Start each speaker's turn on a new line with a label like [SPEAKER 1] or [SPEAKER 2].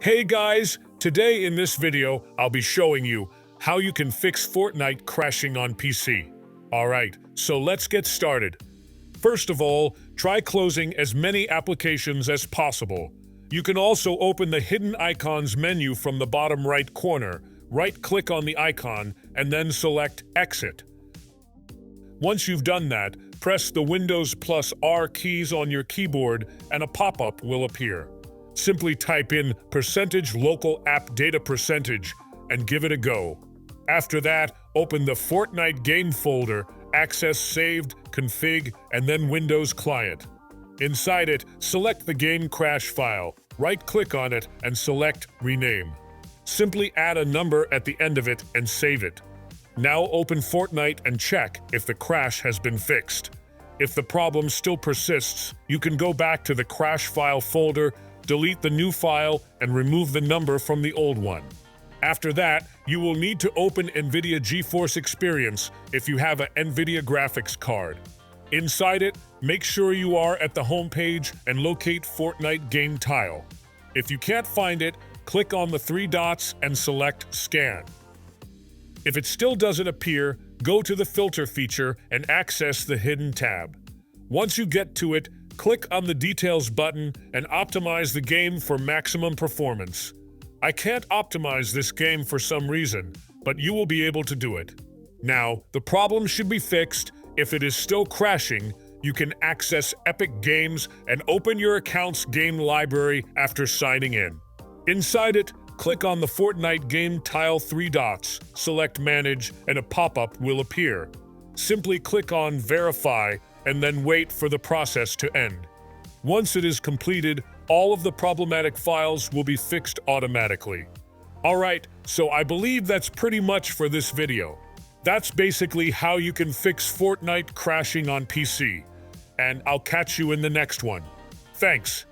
[SPEAKER 1] Hey guys, today in this video, I'll be showing you how you can fix Fortnite crashing on PC. Alright, so let's get started. First of all, try closing as many applications as possible. You can also open the Hidden Icons menu from the bottom right corner, right-click on the icon, and then select Exit. Once you've done that, press the Windows plus R keys on your keyboard and a pop-up will appear. Simply type in %local app data percentage and give it a go. After that, open the Fortnite game folder, access saved, config, and then Windows client. Inside it, select the game crash file, right-click on it, and select Rename. Simply add a number at the end of it and save it. Now open Fortnite and check if the crash has been fixed. If the problem still persists, you can go back to the crash file folder, delete the new file, and remove the number from the old one. After that, you will need to open NVIDIA GeForce Experience if you have an NVIDIA graphics card. Inside it, make sure you are at the home page and locate Fortnite game tile. If you can't find it, click on the three dots and select Scan. If it still doesn't appear, go to the Filter feature and access the Hidden tab. Once you get to it, click on the Details button and optimize the game for maximum performance. I can't optimize this game for some reason, but you will be able to do it. Now, the problem should be fixed. If it is still crashing, you can access Epic Games and open your account's game library after signing in. Inside it, click on the Fortnite game tile three dots, select Manage, and a pop-up will appear. Simply click on Verify and then wait for the process to end. Once it is completed, all of the problematic files will be fixed automatically. Alright, so I believe that's pretty much for this video. That's basically how you can fix Fortnite crashing on PC. And I'll catch you in the next one. Thanks.